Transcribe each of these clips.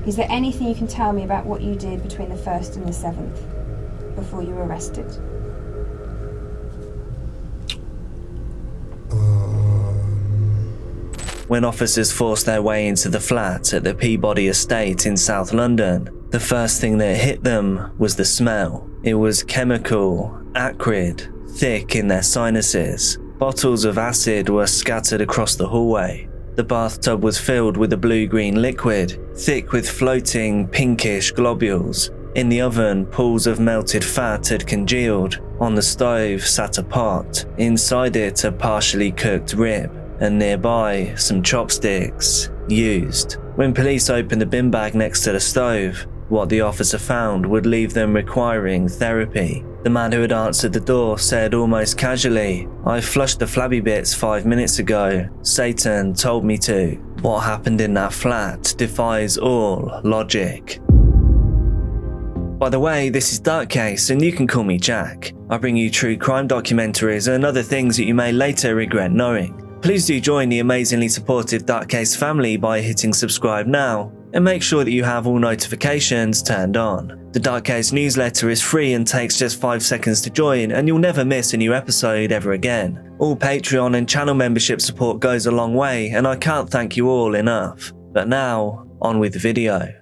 Is there anything you can tell me about what you did between the 1st and the 7th, before you were arrested? When officers forced their way into the flat at the Peabody estate in South London, the first thing that hit them was the smell. It was chemical, acrid, thick in their sinuses. Bottles of acid were scattered across the hallway. The bathtub was filled with a blue-green liquid, thick with floating pinkish globules. In the oven, pools of melted fat had congealed. On the stove sat a pot, inside it a partially cooked rib, and nearby some chopsticks, used. When police opened the bin bag next to the stove, what the officer found would leave them requiring therapy. The man who had answered the door said almost casually, "I flushed the flabby bits 5 minutes ago. Satan told me to." What happened in that flat defies all logic. By the way, this is Dark Case and you can call me Jack. I bring you true crime documentaries and other things that you may later regret knowing. Please do join the amazingly supportive Dark Case family by hitting subscribe now, and make sure that you have all notifications turned on. The Dark Case newsletter is free and takes just 5 seconds to join, and you'll never miss a new episode ever again. All Patreon and channel membership support goes a long way, and I can't thank you all enough. But now, on with the video.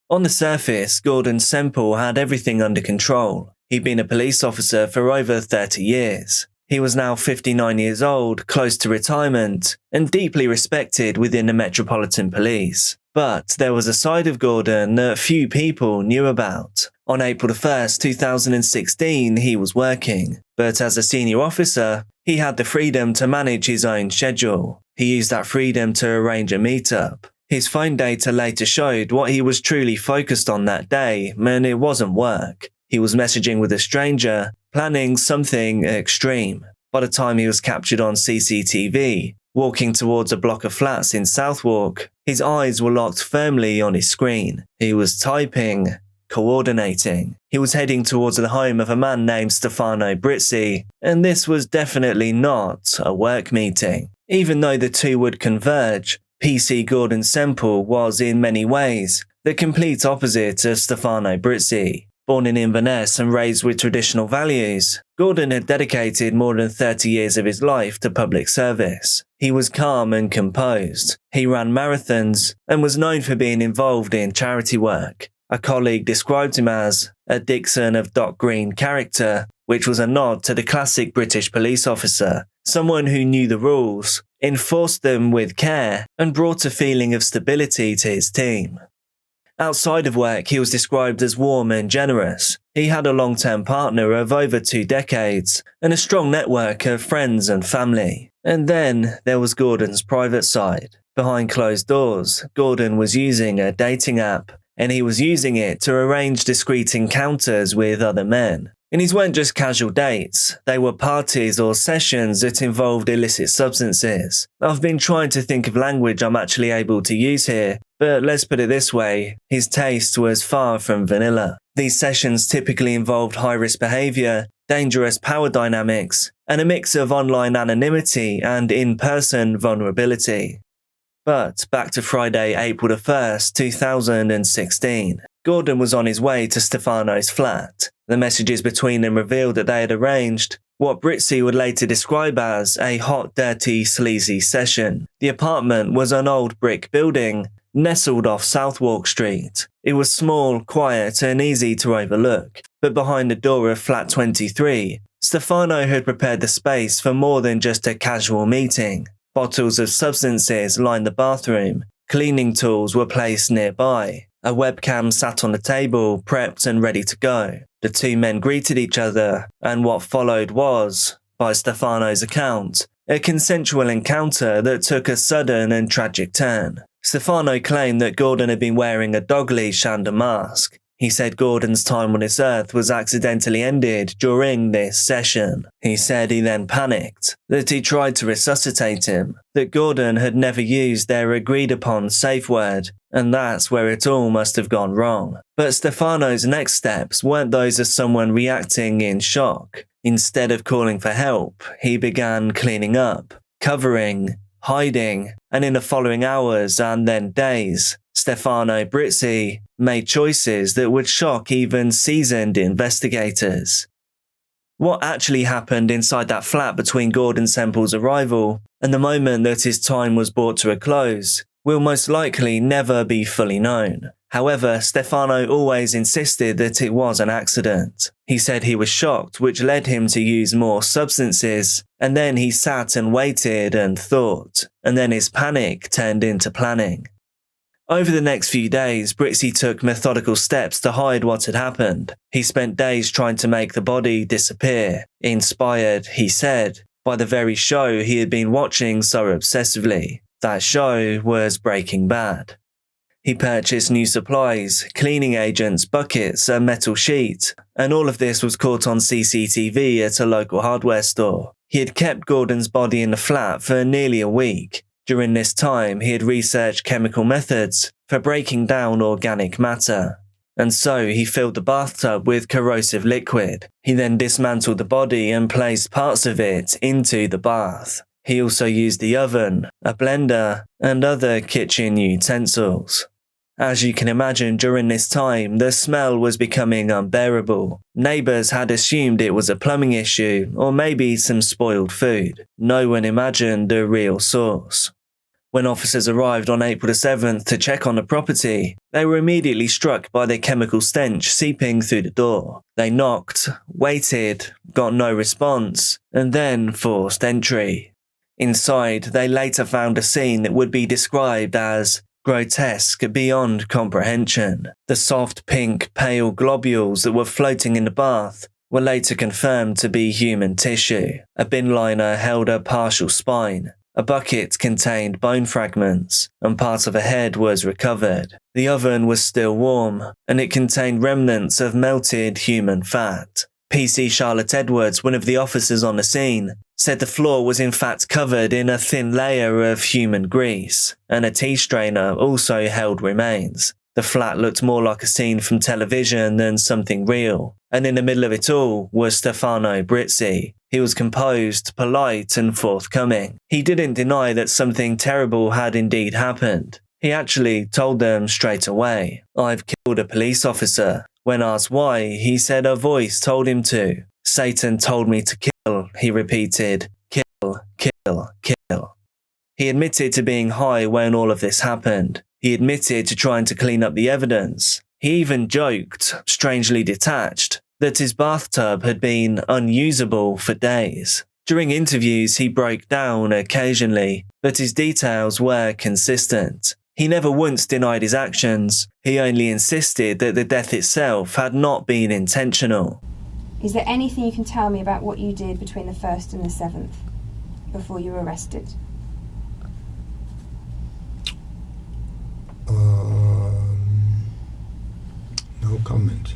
On the surface, Gordon Semple had everything under control. He'd been a police officer for over 30 years. He was now 59 years old, close to retirement, and deeply respected within the Metropolitan Police. But there was a side of Gordon that few people knew about. On April 1st, 2016, he was working, but as a senior officer, he had the freedom to manage his own schedule. He used that freedom to arrange a meetup. His phone data later showed what he was truly focused on that day, and it wasn't work. He was messaging with a stranger, planning something extreme. By the time he was captured on CCTV, walking towards a block of flats in Southwark, his eyes were locked firmly on his screen. He was typing, coordinating. He was heading towards the home of a man named Stefano Brizzi, and this was definitely not a work meeting. Even though the two would converge, PC Gordon Semple was in many ways the complete opposite of Stefano Brizzi. Born in Inverness and raised with traditional values, Gordon had dedicated more than 30 years of his life to public service. He was calm and composed. He ran marathons and was known for being involved in charity work. A colleague described him as a Dixon of Dock Green character, which was a nod to the classic British police officer, someone who knew the rules, enforced them with care, and brought a feeling of stability to his team. Outside of work, he was described as warm and generous. He had a long-term partner of over 2 decades and a strong network of friends and family. And then there was Gordon's private side. Behind closed doors, Gordon was using a dating app, and he was using it to arrange discreet encounters with other men. And these weren't just casual dates, they were parties or sessions that involved illicit substances. I've been trying to think of language I'm actually able to use here, but let's put it this way, his taste was far from vanilla. These sessions typically involved high-risk behaviour, dangerous power dynamics, and a mix of online anonymity and in-person vulnerability. But back to Friday, April 1st, 2016. Gordon was on his way to Stefano's flat. The messages between them revealed that they had arranged what Brizzi would later describe as a hot, dirty, sleazy session. The apartment was an old brick building nestled off Southwark Street. It was small, quiet, and easy to overlook. But behind the door of flat 23, Stefano had prepared the space for more than just a casual meeting. Bottles of substances lined the bathroom. Cleaning tools were placed nearby. A webcam sat on the table, prepped and ready to go. The two men greeted each other, and what followed was, by Stefano's account, a consensual encounter that took a sudden and tragic turn. Stefano claimed that Gordon had been wearing a dog leash and a mask. He said Gordon's time on this earth was accidentally ended during this session. He said he then panicked, that he tried to resuscitate him, that Gordon had never used their agreed upon safe word, and that's where it all must have gone wrong. But Stefano's next steps weren't those of someone reacting in shock. Instead of calling for help, he began cleaning up, covering, hiding, and in the following hours and then days, Stefano Brizzi made choices that would shock even seasoned investigators. What actually happened inside that flat between Gordon Semple's arrival and the moment that his time was brought to a close will most likely never be fully known. However, Stefano always insisted that it was an accident. He said he was shocked, which led him to use more substances, and then he sat and waited and thought, and then his panic turned into planning. Over the next few days, Brizzi took methodical steps to hide what had happened. He spent days trying to make the body disappear, inspired, he said, by the very show he had been watching so obsessively. That show was Breaking Bad. He purchased new supplies, cleaning agents, buckets, a metal sheet, and all of this was caught on CCTV at a local hardware store. He had kept Gordon's body in the flat for nearly a week. During this time, he had researched chemical methods for breaking down organic matter. And so he filled the bathtub with corrosive liquid. He then dismantled the body and placed parts of it into the bath. He also used the oven, a blender, and other kitchen utensils. As you can imagine, during this time, the smell was becoming unbearable. Neighbours had assumed it was a plumbing issue, or maybe some spoiled food. No one imagined the real source. When officers arrived on April 7th to check on the property, they were immediately struck by the chemical stench seeping through the door. They knocked, waited, got no response, and then forced entry. Inside, they later found a scene that would be described as grotesque beyond comprehension. The soft pink, pale globules that were floating in the bath were later confirmed to be human tissue. A bin liner held a partial spine. A bucket contained bone fragments, and part of a head was recovered. The oven was still warm, and it contained remnants of melted human fat. PC Charlotte Edwards, one of the officers on the scene, said the floor was in fact covered in a thin layer of human grease, and a tea strainer also held remains. The flat looked more like a scene from television than something real, and in the middle of it all was Stefano Brizzi. He was composed, polite, and forthcoming. He didn't deny that something terrible had indeed happened. He actually told them straight away, "I've killed a police officer." When asked why, he said a voice told him to. "Satan told me to kill," he repeated. "Kill, kill, kill." He admitted to being high when all of this happened. He admitted to trying to clean up the evidence. He even joked, strangely detached, that his bathtub had been unusable for days. During interviews, he broke down occasionally, but his details were consistent. He never once denied his actions. He only insisted that the death itself had not been intentional. Is there anything you can tell me about what you did between the 1st and the 7th, before you were arrested? No comment.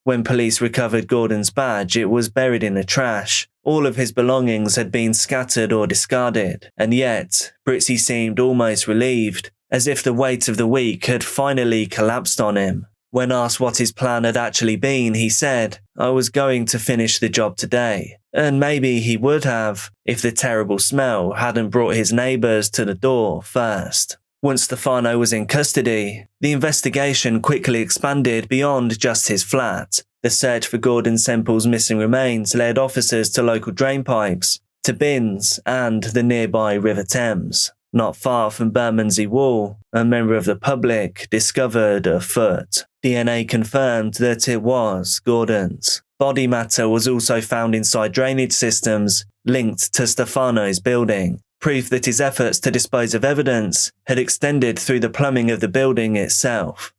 When police recovered Gordon's badge, it was buried in the trash. All of his belongings had been scattered or discarded, and yet, Brizzi seemed almost relieved, as if the weight of the week had finally collapsed on him. When asked what his plan had actually been, he said, "I was going to finish the job today." And maybe he would have, if the terrible smell hadn't brought his neighbours to the door first. Once Stefano was in custody, the investigation quickly expanded beyond just his flat. The search for Gordon Semple's missing remains led officers to local drain pipes, to bins, and the nearby River Thames. Not far from Bermondsey Wall, a member of the public discovered a foot. DNA confirmed that it was Gordon's. Body matter was also found inside drainage systems linked to Stefano's building. Proof that his efforts to dispose of evidence had extended through the plumbing of the building itself.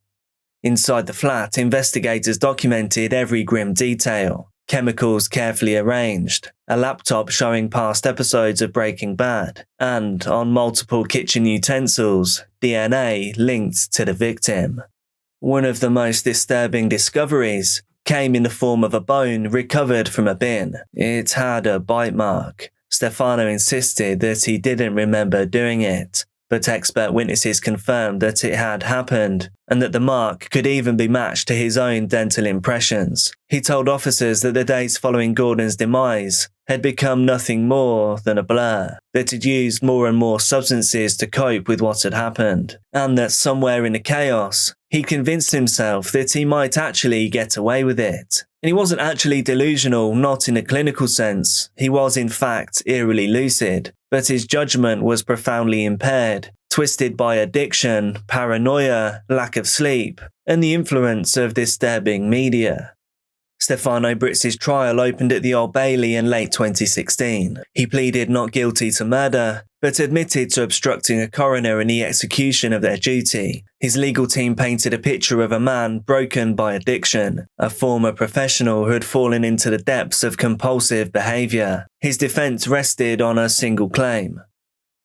Inside the flat, investigators documented every grim detail. Chemicals carefully arranged, a laptop showing past episodes of Breaking Bad, and, on multiple kitchen utensils, DNA linked to the victim. One of the most disturbing discoveries came in the form of a bone recovered from a bin. It had a bite mark. Stefano insisted that he didn't remember doing it. but expert witnesses confirmed that it had happened and that the mark could even be matched to his own dental impressions. He told officers that the days following Gordon's demise had become nothing more than a blur, that he'd used more and more substances to cope with what had happened, and that somewhere in the chaos, he convinced himself that he might actually get away with it. And he wasn't actually delusional, not in a clinical sense. He was in fact eerily lucid, but his judgment was profoundly impaired, twisted by addiction, paranoia, lack of sleep, and the influence of disturbing media. Stefano Brizzi's trial opened at the Old Bailey in late 2016. He pleaded not guilty to murder, but admitted to obstructing a coroner in the execution of their duty. His legal team painted a picture of a man broken by addiction, a former professional who had fallen into the depths of compulsive behaviour. His defence rested on a single claim.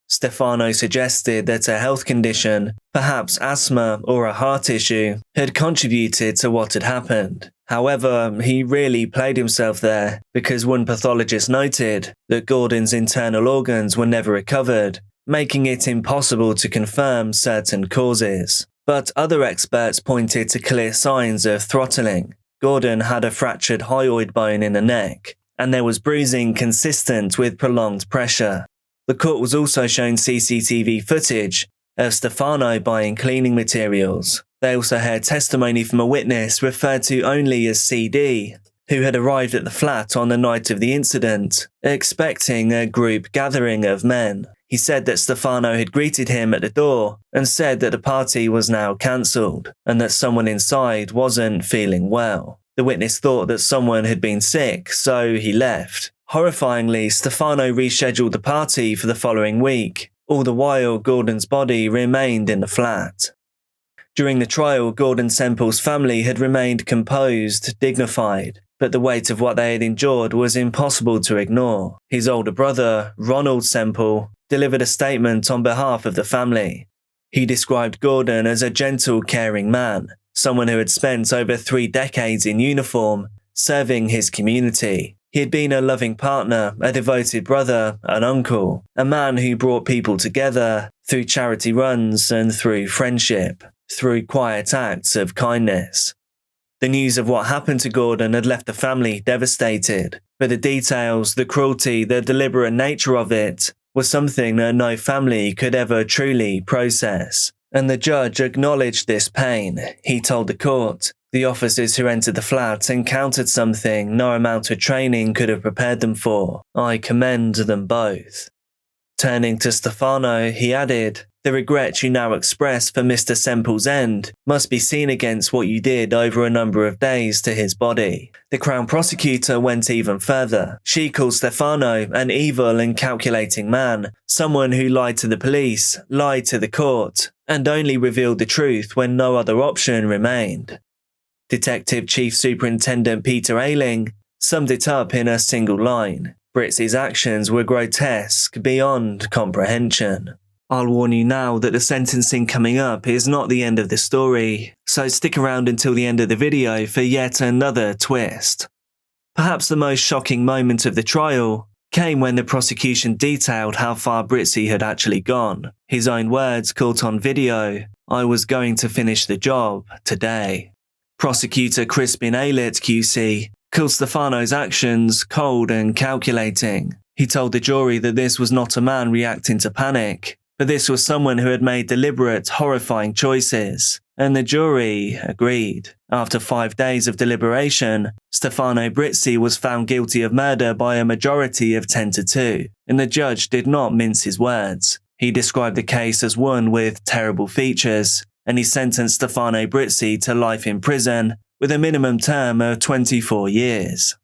Stefano suggested that a health condition, perhaps asthma or a heart issue, had contributed to what had happened. However, he really played himself there, because one pathologist noted that Gordon's internal organs were never recovered, making it impossible to confirm certain causes. But other experts pointed to clear signs of throttling. Gordon had a fractured hyoid bone in the neck, and there was bruising consistent with prolonged pressure. The court was also shown CCTV footage of Stefano buying cleaning materials. They also heard testimony from a witness referred to only as CD, who had arrived at the flat on the night of the incident, expecting a group gathering of men. He said that Stefano had greeted him at the door and said that the party was now cancelled and that someone inside wasn't feeling well. The witness thought that someone had been sick, so he left. Horrifyingly, Stefano rescheduled the party for the following week. All the while, Gordon's body remained in the flat. During the trial, Gordon Semple's family had remained composed, dignified, but the weight of what they had endured was impossible to ignore. His older brother, Ronald Semple, delivered a statement on behalf of the family. He described Gordon as a gentle, caring man, someone who had spent over 3 decades in uniform, serving his community. He had been a loving partner, a devoted brother, an uncle, a man who brought people together through charity runs and through friendship, through quiet acts of kindness. The news of what happened to Gordon had left the family devastated, but the details, the cruelty, the deliberate nature of it was something that no family could ever truly process. And the judge acknowledged this pain. He told the court, the officers who entered the flat encountered something no amount of training could have prepared them for. I commend them both. Turning to Stefano, he added, the regret you now express for Mr. Semple's end must be seen against what you did over a number of days to his body. The Crown Prosecutor went even further. She called Stefano an evil and calculating man, someone who lied to the police, lied to the court, and only revealed the truth when no other option remained. Detective Chief Superintendent Peter Ayling summed it up in a single line. Brizzi's actions were grotesque beyond comprehension. I'll warn you now that the sentencing coming up is not the end of the story, so stick around until the end of the video for yet another twist. Perhaps the most shocking moment of the trial came when the prosecution detailed how far Brizzi had actually gone. His own words caught on video, I was going to finish the job today. Prosecutor Crispin Aylett QC called Stefano's actions cold and calculating. He told the jury that this was not a man reacting to panic, but this was someone who had made deliberate, horrifying choices, and the jury agreed. After 5 days of deliberation, Stefano Brizzi was found guilty of murder by a majority of 10-2, and the judge did not mince his words. He described the case as one with terrible features, and he sentenced Stefano Brizzi to life in prison with a minimum term of 24 years.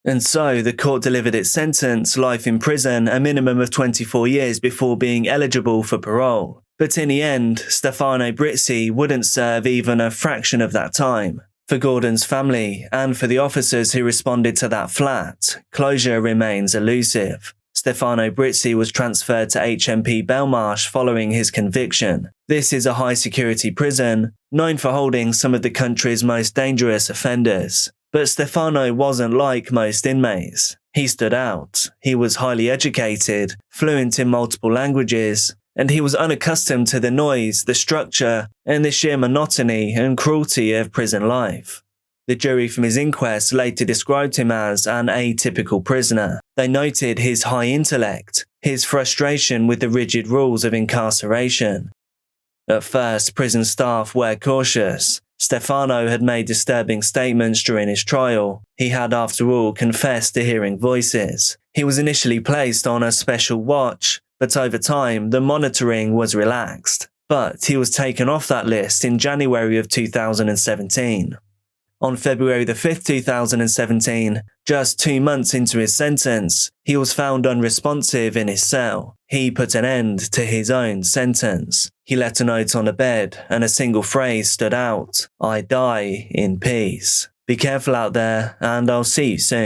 And so the court delivered its sentence, life in prison, a minimum of 24 years before being eligible for parole. But in the end, Stefano Brizzi wouldn't serve even a fraction of that time. For Gordon's family, and for the officers who responded to that flat, closure remains elusive. Stefano Brizzi was transferred to HMP Belmarsh following his conviction. This is a high-security prison, known for holding some of the country's most dangerous offenders. But Stefano wasn't like most inmates. He stood out. He was highly educated, fluent in multiple languages, and he was unaccustomed to the noise, the structure, and the sheer monotony and cruelty of prison life. The jury from his inquest later described him as an atypical prisoner. They noted his high intellect, his frustration with the rigid rules of incarceration. At first, prison staff were cautious. Stefano had made disturbing statements during his trial. He had, after all, confessed to hearing voices. He was initially placed on a special watch, but over time, the monitoring was relaxed. But he was taken off that list in January of 2017. On February the 5th, 2017, just 2 months into his sentence, he was found unresponsive in his cell. He put an end to his own sentence. He left a note on the bed, and a single phrase stood out: "I die in peace." Be careful out there, and I'll see you soon.